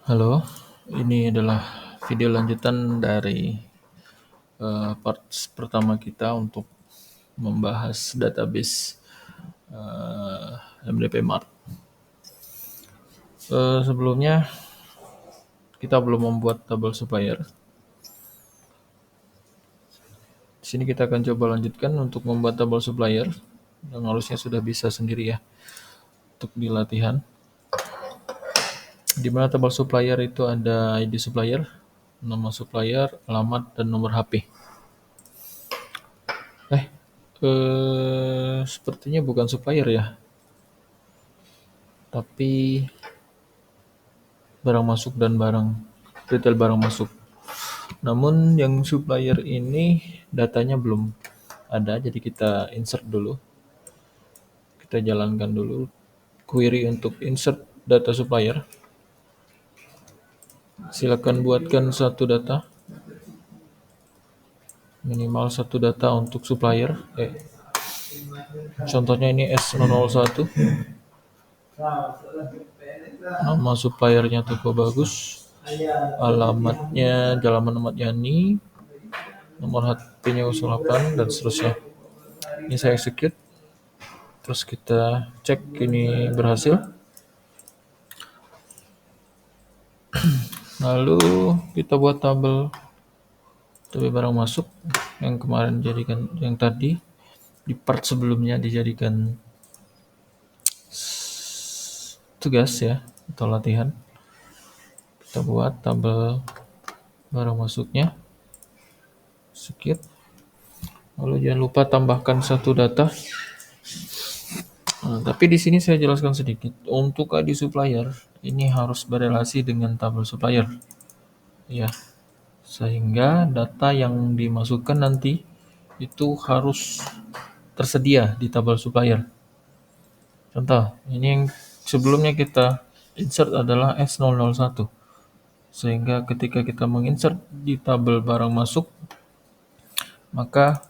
Halo, ini adalah video lanjutan dari part pertama kita untuk membahas database MDP Mart. Sebelumnya kita belum membuat tabel supplier. Di sini kita akan coba lanjutkan untuk membuat tabel supplier, dan harusnya sudah bisa sendiri ya untuk di latihan. Di mana tabel supplier itu ada ID supplier, nama supplier, alamat, dan nomor HP. Sepertinya bukan supplier ya, tapi barang masuk dan retail barang masuk. Namun yang supplier ini datanya belum ada, jadi kita insert dulu. Kita jalankan dulu query untuk insert data supplier. Silakan buatkan satu data, minimal satu data untuk supplier. Contohnya ini S001. Nama suppliernya Toko Bagus. Alamatnya Jalan Ahmad Yani. Nomor HP-nya 08 dan seterusnya. Ini saya execute. Terus kita cek ini berhasil. Lalu kita buat tabel barang masuk yang kemarin jadikan yang tadi di part sebelumnya dijadikan tugas ya atau latihan. Kita buat tabel barang masuknya sedikit. Lalu jangan lupa tambahkan satu data. Tapi di sini saya jelaskan sedikit. Untuk ID supplier ini harus berelasi dengan tabel supplier. Ya, sehingga data yang dimasukkan nanti itu harus tersedia di tabel supplier. Contoh, ini yang sebelumnya kita insert adalah S001. Sehingga ketika kita menginsert di tabel barang masuk, maka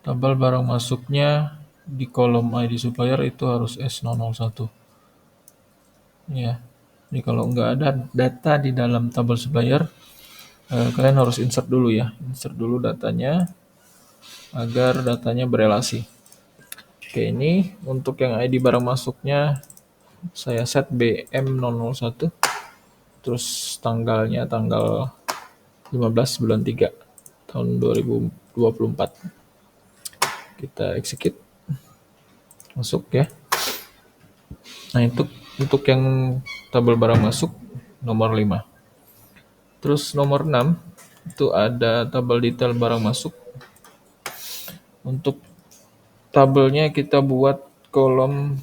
tabel barang masuknya di kolom ID supplier itu harus S001. Ya. Jadi kalau nggak ada data di dalam tabel supplier, kalian harus insert dulu ya. Insert dulu datanya agar datanya berelasi. Oke, ini untuk yang ID barang masuknya saya set BM001. Terus tanggalnya tanggal 15 bulan 3 tahun 2024. Kita execute. Masuk ya. Nah, untuk yang tabel barang masuk nomor 5. Terus nomor 6 itu ada tabel detail barang masuk. Untuk tabelnya kita buat kolom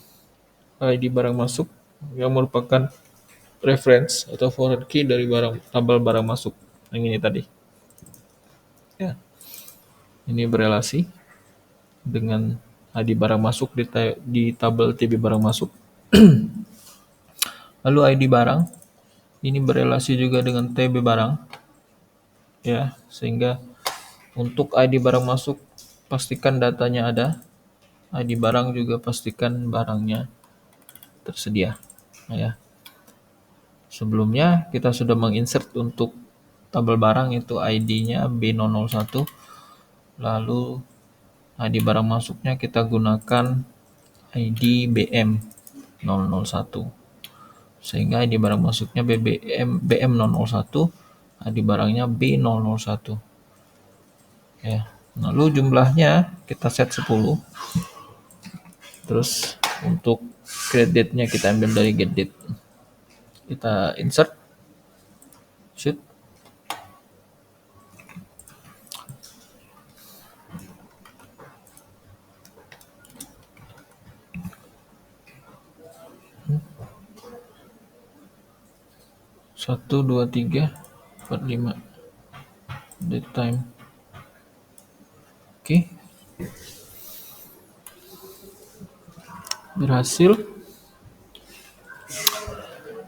ID barang masuk yang merupakan reference atau foreign key dari tabel barang masuk yang ini tadi. Ya. Ini berelasi dengan ID barang masuk di tabel TB barang masuk. Lalu ID barang ini berelasi juga dengan TB barang. Ya, sehingga untuk ID barang masuk pastikan datanya ada. ID barang juga pastikan barangnya tersedia. Ya. Sebelumnya kita sudah menginsert untuk tabel barang itu ID-nya B001. Lalu ID barang masuknya kita gunakan ID BM001. Sehingga ID barang masuknya BM001, ID barangnya B001. Ya. Lalu jumlahnya kita set 10. Terus untuk kreditnya kita ambil dari get date. Kita insert, shoot. Satu, dua, tiga, 4, 5. Date time. Oke. Berhasil.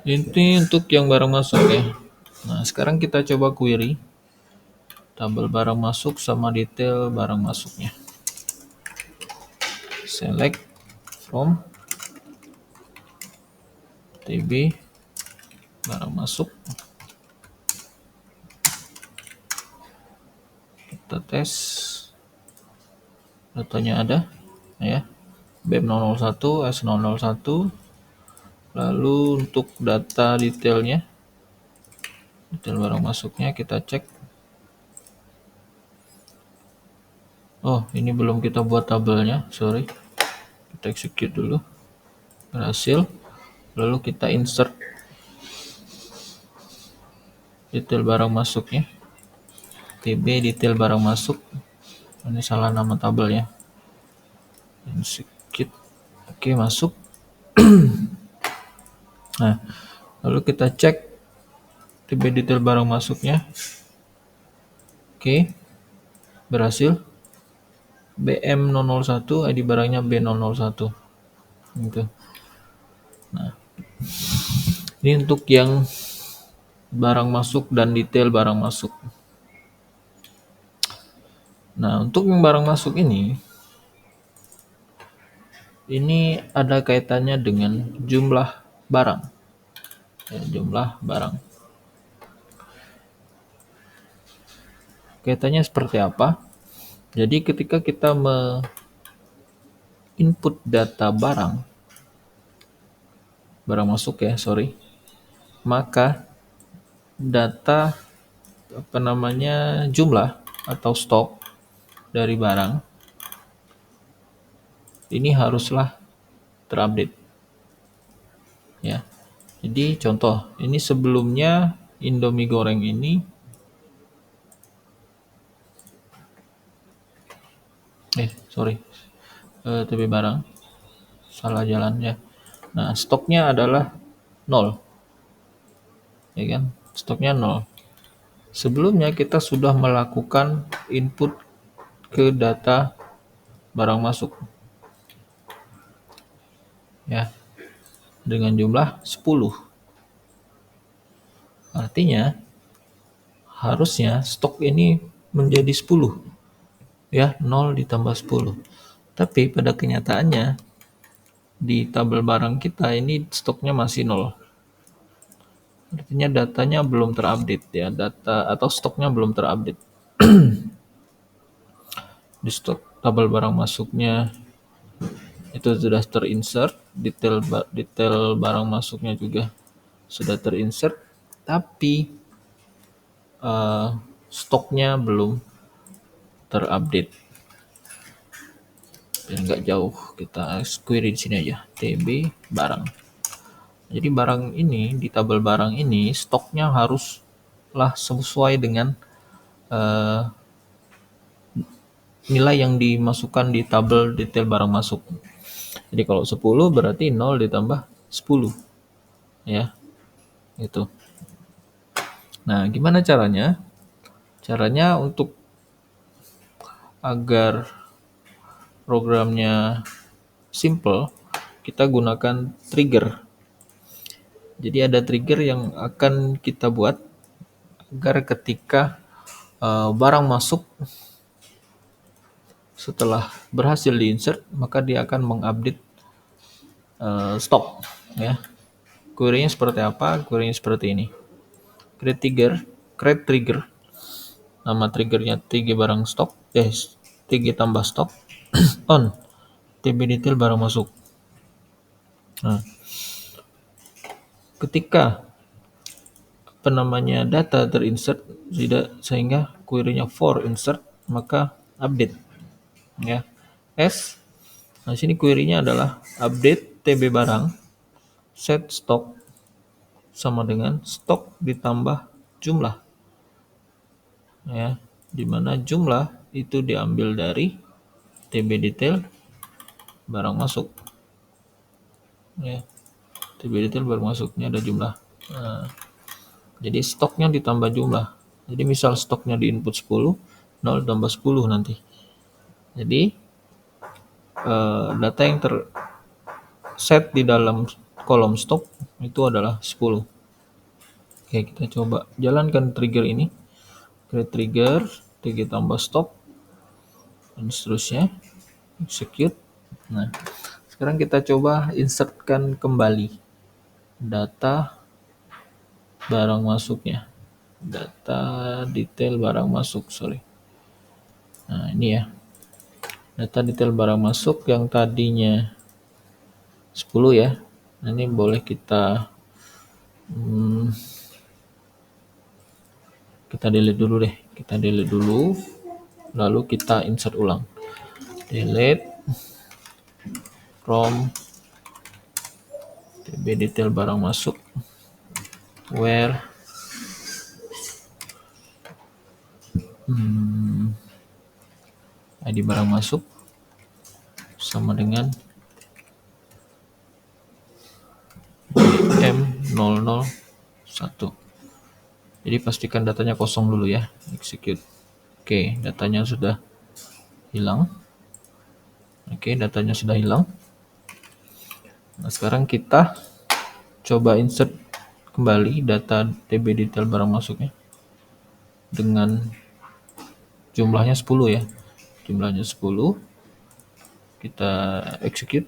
Ini untuk yang barang masuk ya. Nah, sekarang kita coba query tabel barang masuk sama detail barang masuknya. Select from TB barang masuk, kita tes datanya ada ya, BEM001 S001. Lalu untuk data detail barang masuknya kita cek. Oh, ini belum kita buat tabelnya, sorry. Kita execute dulu. Berhasil. Lalu kita insert detail barang masuknya. TB detail barang masuk. Ini salah nama tabelnya. Execute. Oke, masuk. Nah, lalu kita cek TB detail barang masuknya. Oke, berhasil. BM001, ID barangnya B001. Gitu. Nah, ini untuk yang barang masuk dan detail barang masuk. Nah, untuk yang barang masuk ini ada kaitannya dengan jumlah barang. Ya, jumlah barang. Kaitannya seperti apa? Jadi ketika kita input data barang masuk ya, sorry, maka data jumlah atau stok dari barang ini haruslah terupdate ya. Jadi contoh, ini sebelumnya Indomie goreng ini TB barang salah jalan ya. Nah, stoknya adalah 0 ya kan, stoknya 0. Sebelumnya kita sudah melakukan input ke data barang masuk ya dengan jumlah 10. Artinya harusnya stok ini menjadi 10 ya, 0 ditambah 10. Tapi pada kenyataannya di tabel barang kita ini stoknya masih 0. Artinya datanya belum terupdate ya, data atau stoknya belum terupdate. Di stok tabel barang masuknya itu sudah terinsert, detail barang masuknya juga sudah terinsert, tapi stoknya belum terupdate. Dan nggak jauh, kita query di sini aja, TB barang. Jadi barang ini di tabel barang ini stoknya haruslah sesuai dengan nilai yang dimasukkan di tabel detail barang masuk. Jadi kalau 10 berarti 0 ditambah 10 ya, itu. Nah, gimana caranya? Caranya untuk agar programnya simple, kita gunakan trigger. Jadi ada trigger yang akan kita buat agar ketika barang masuk setelah berhasil diinsert, maka dia akan mengupdate stok ya. Query-nya seperti apa? Query-nya seperti ini. Create trigger. Nama triggernya TG barang stok, TG tambah stok on TB detail barang masuk. Nah, ketika data terinsert sehingga query-nya for insert, maka update ya. Nah, sini query-nya adalah update TB barang set stock sama dengan stok ditambah jumlah ya, dimana jumlah itu diambil dari TB detail barang masuk ya. TB detail barang masuknya ada jumlah. Nah, jadi stoknya ditambah jumlah. Jadi misal stoknya di input 10, 0 tambah 10 nanti. Jadi data yang terset di dalam kolom stok itu adalah 10. Oke, kita coba jalankan trigger ini. Create trigger, TG tambah stok, dan seterusnya. Execute. Nah, sekarang kita coba insertkan kembali data barang masuknya. Data detail barang masuk, sorry. Nah, ini ya. Data detail barang masuk yang tadinya 10 ya. Nah, ini boleh kita delete dulu deh. Kita delete dulu, lalu kita insert ulang. Delete from tb detail barang masuk where ID barang masuk sama dengan M001. Jadi pastikan datanya kosong dulu ya. Execute. Oke, datanya sudah hilang. Nah, sekarang kita coba insert kembali data tb detail barang masuknya dengan jumlahnya 10 ya. Jumlahnya 10. Kita execute.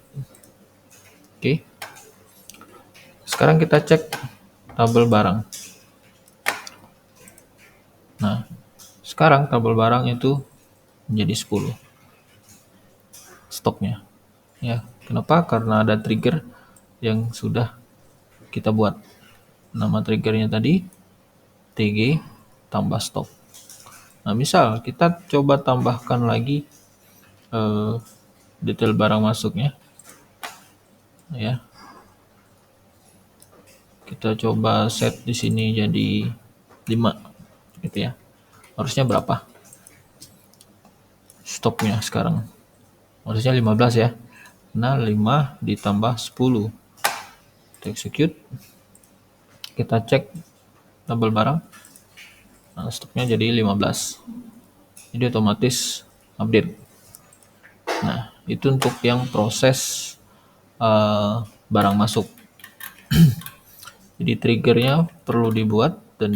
Oke. Sekarang kita cek tabel barang. Nah, sekarang tabel barang itu menjadi 10 stoknya. Ya, kenapa? Karena ada trigger yang sudah kita buat. Nama triggernya tadi TG tambah stok. Nah, misal kita coba tambahkan lagi detail barang masuknya. Ya. Kita coba set di sini jadi 5 gitu ya. Harusnya berapa? Stoknya sekarang. Harusnya 15 ya. Nah, 5 ditambah 10. Kita execute. Kita cek tabel barang. Nah, stoknya jadi 15. Jadi otomatis update. Nah, itu untuk yang proses barang masuk. Jadi triggernya perlu dibuat dan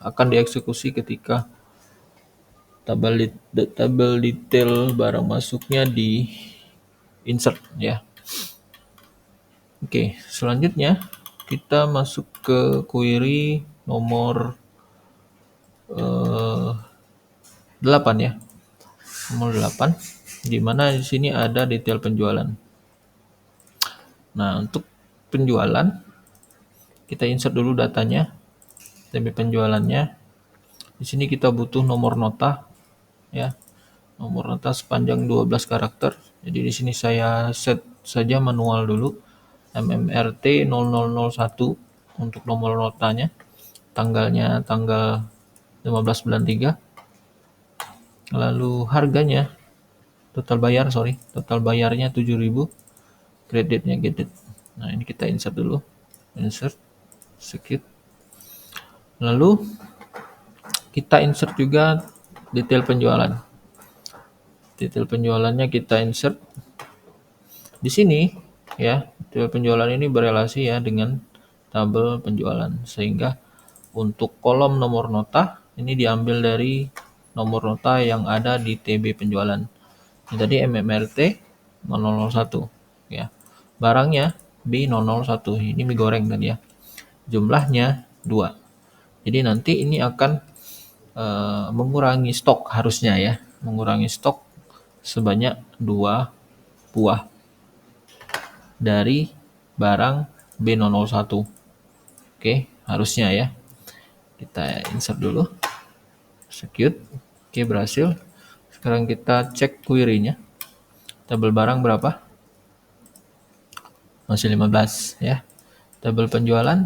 akan dieksekusi ketika tabel detail barang masuknya di insert ya. Oke, selanjutnya kita masuk ke query nomor 8 ya. Nomor 8 di mana di sini ada detail penjualan. Nah, untuk penjualan kita insert dulu datanya, TB penjualannya. Di sini kita butuh nomor nota ya. Nomor nota sepanjang 12 karakter. Jadi di sini saya set saja manual dulu MMRT 0001 untuk nomor notanya. Tanggalnya tanggal 15 bulan 3. Lalu harganya total bayarnya 7.000. Kreditnya gedit. Nah, ini kita insert dulu. Insert skip. Lalu kita insert juga detail penjualan. Detail penjualannya kita insert di sini ya. Detail penjualan ini berelasi ya dengan tabel penjualan, sehingga untuk kolom nomor nota ini diambil dari nomor nota yang ada di TB penjualan. Ini tadi MMRT 001 ya. Barangnya B001, ini mie goreng tadi ya. Jumlahnya 2. Jadi nanti ini akan mengurangi stok harusnya ya. Mengurangi stok sebanyak 2 buah dari barang B001. Oke, harusnya ya. Kita insert dulu. Execute. Oke, berhasil. Sekarang kita cek query-nya. Tabel barang berapa? Masih 15 ya. Tabel penjualan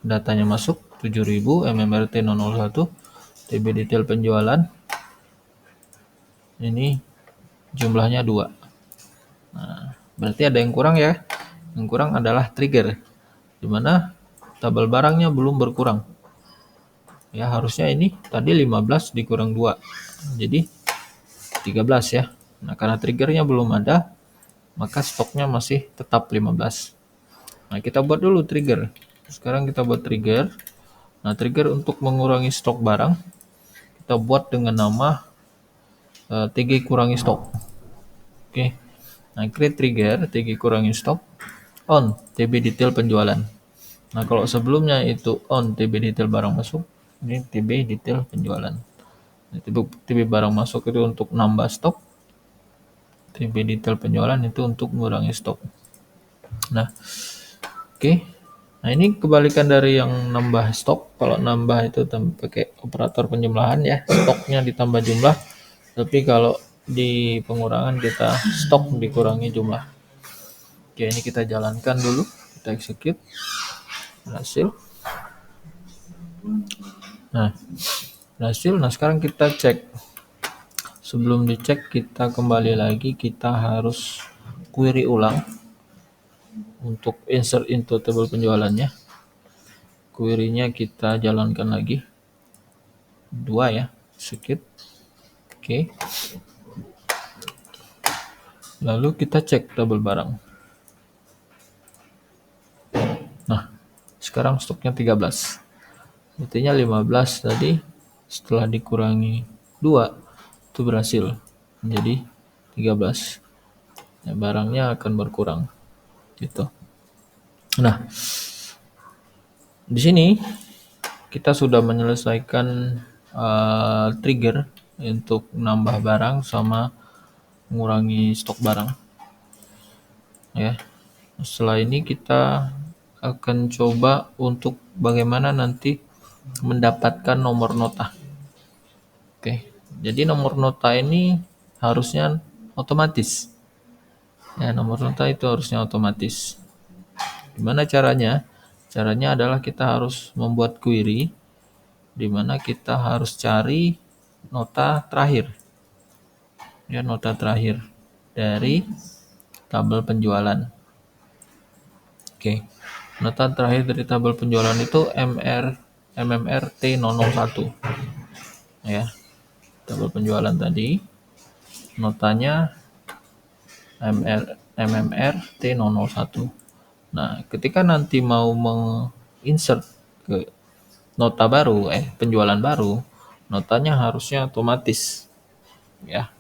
datanya masuk 7.000 MMRT 001. TB detail penjualan ini jumlahnya 2. Nah, berarti ada yang kurang ya. Yang kurang adalah trigger, dimana tabel barangnya belum berkurang. Ya, harusnya ini tadi 15 dikurang 2. Jadi 13 ya. Nah, karena triggernya belum ada, maka stoknya masih tetap 15. Nah, kita buat dulu trigger. Sekarang kita buat trigger. Nah, trigger untuk mengurangi stok barang kita buat dengan nama TG kurangi stok. Oke. Nah, create trigger TG kurangi stok on TB detail penjualan. Nah, kalau sebelumnya itu on TB detail barang masuk, ini TB detail penjualan. Nah, TB barang masuk itu untuk nambah stok, TB detail penjualan itu untuk mengurangi stok. Nah, oke. Nah, ini kebalikan dari yang nambah stok. Kalau nambah itu pakai operator penjumlahan ya, stoknya ditambah jumlah. Tapi kalau di pengurangan kita stok dikurangi jumlah. Oke, ini kita jalankan dulu, kita execute. Berhasil. Nah, berhasil. Nah, sekarang kita cek. Sebelum dicek, kita kembali lagi, kita harus query ulang untuk insert into table penjualannya. Query-nya kita jalankan lagi. 2 ya, sedikit. Oke. Lalu kita cek tabel barang. Nah, sekarang stoknya 13. Artinya 15 tadi setelah dikurangi 2 itu berhasil menjadi 13. Ya, barangnya akan berkurang gitu. Nah, di sini kita sudah menyelesaikan trigger untuk nambah barang sama mengurangi stok barang. Ya. Setelah ini kita akan coba untuk bagaimana nanti mendapatkan nomor nota. Oke. Jadi nomor nota ini harusnya otomatis. Ya, nomor nota itu harusnya otomatis. Gimana caranya? Caranya adalah kita harus membuat query di mana kita harus cari nota terakhir. Ya, nota terakhir dari tabel penjualan. Oke. Nota terakhir dari tabel penjualan itu MMR T001. Ya. Tabel penjualan tadi notanya MMR T001. Nah, ketika nanti mau menginsert ke nota baru, penjualan baru, notanya harusnya otomatis. Ya.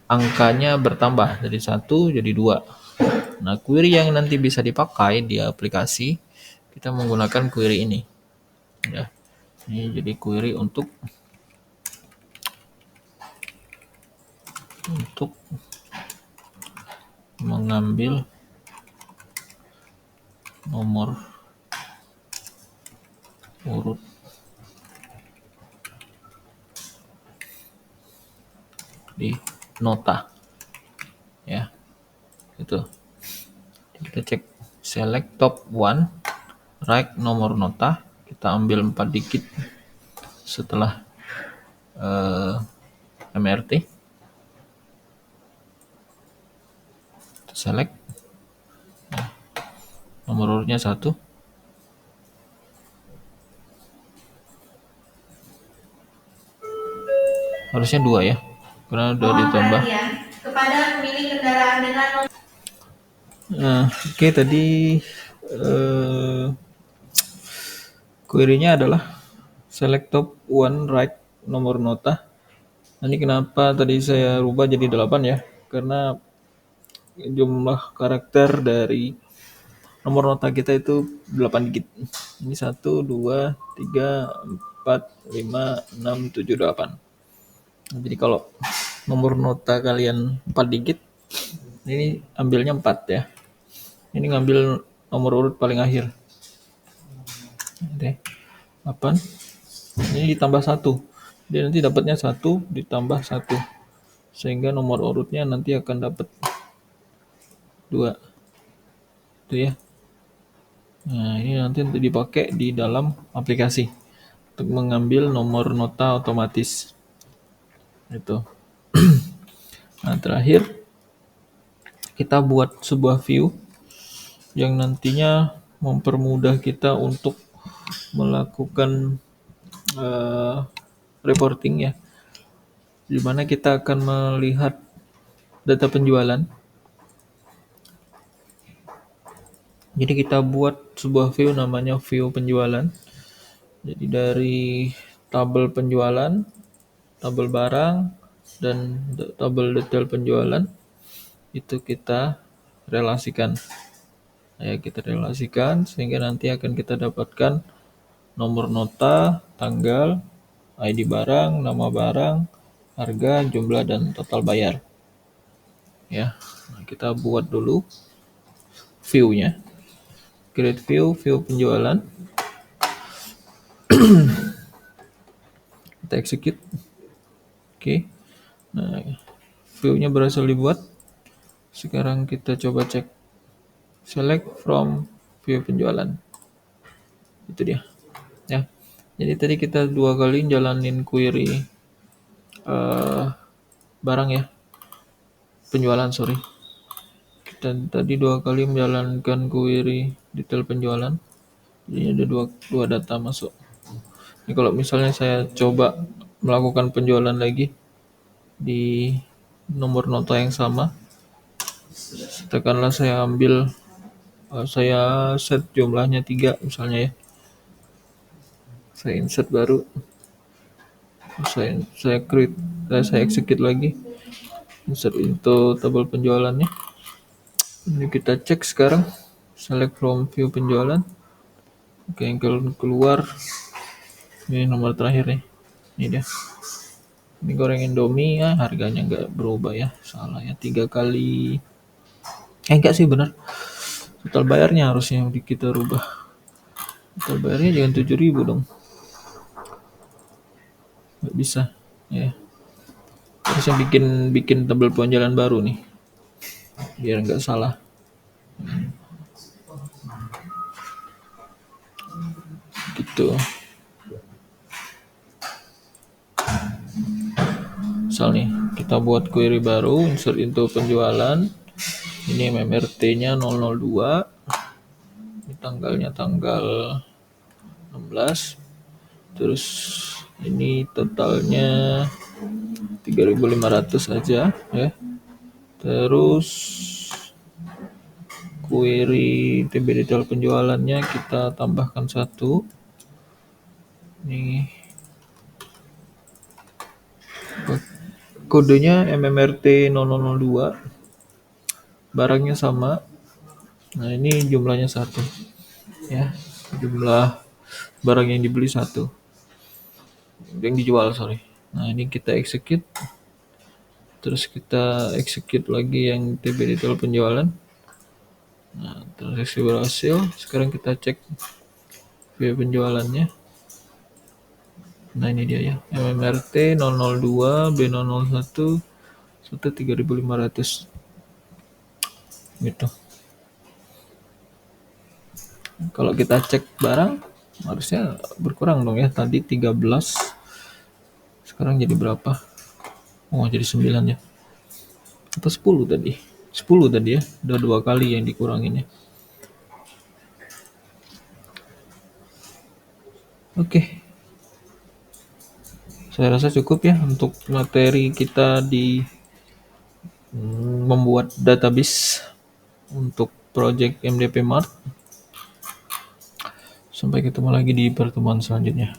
Angkanya bertambah dari 1 jadi 2. Nah, query yang nanti bisa dipakai di aplikasi, kita menggunakan query ini. Ya. Ini jadi query untuk mengambil nomor urut di nota. Ya. Itu. Kita cek select top 1, right nomor nota, kita ambil 4 digit setelah MRT. Kita select. Nah, nomor urutnya 1. Harusnya 2 ya. Karena udah ditambah. Kepada pemilik kendaraan dengan oke, tadi query-nya adalah select top 1 right nomor nota. Ini kenapa tadi saya rubah jadi 8 ya? Karena jumlah karakter dari nomor nota kita itu 8 digit. Ini 1, 2, 3, 4, 5, 6, 7, 8. Jadi kalau nomor nota kalian 4 digit, ini ambilnya 4 ya. Ini ngambil nomor urut paling akhir. Oke. 8. Ini ditambah 1. Jadi nanti dapatnya 1 ditambah 1. Sehingga nomor urutnya nanti akan dapat 2. Itu ya. Nah, ini nanti untuk dipakai di dalam aplikasi untuk mengambil nomor nota otomatis. Itu. Nah, terakhir kita buat sebuah view yang nantinya mempermudah kita untuk melakukan reporting ya, di mana kita akan melihat data penjualan. Jadi kita buat sebuah view namanya view penjualan. Jadi dari tabel penjualan, tabel barang, dan tabel detail penjualan itu kita relasikan. Ya, kita relasikan sehingga nanti akan kita dapatkan nomor nota, tanggal, ID barang, nama barang, harga, jumlah, dan total bayar. Ya, nah, kita buat dulu view-nya. Create view, view penjualan. Kita execute. Oke. Nah, view-nya berhasil dibuat. Sekarang kita coba cek. Select from view penjualan. Itu dia. Ya. Jadi tadi kita 2 kali jalanin query barang ya. Penjualan, sorry. Kita tadi 2 kali menjalankan query detail penjualan. Jadi ada dua data masuk. Ini kalau misalnya saya coba melakukan penjualan lagi di nomor nota yang sama, tekanlah saya ambil saya set jumlahnya 3 misalnya ya. Saya insert baru, saya create, saya execute lagi, insert into tabel penjualannya. Ini kita cek sekarang, select from view penjualan. Oke, yang keluar ini nomor terakhir nih, ini dia. Ini goreng Indomie ya, harganya nggak berubah ya, salah ya, 3 kali. Enggak sih, bener. Total bayarnya harusnya yang kita rubah. Total bayarnya jangan 7.000 dong. Nggak bisa ya. Harusnya bikin tabel penjualan baru nih, biar nggak salah. Gitu. Misal nih, kita buat query baru, insert into penjualan. Ini MMRT-nya 002. Ini tanggalnya tanggal 16. Terus ini totalnya 3.500 aja ya. Terus query TB detail penjualannya kita tambahkan 1. Nih kodenya MMRT 0002. Barangnya sama. Nah, ini jumlahnya 1 ya. Jumlah barang yang dibeli 1. Yang dijual, sorry. Nah, ini kita execute. Terus kita execute lagi yang TB detail penjualan. Nah, transaksi berhasil. Sekarang kita cek view penjualannya. Nah, ini dia ya. MMRT 002 B001 3.500 gitu. Kalau kita cek barang harusnya berkurang dong ya. Tadi 13, sekarang jadi berapa? Oh, jadi 9 ya. Atau 10 tadi. 10 tadi ya. Udah 2 kali yang dikurangin ya. Oke. Saya rasa cukup ya untuk materi kita di membuat database untuk project MDP Mart. Sampai ketemu lagi di pertemuan selanjutnya.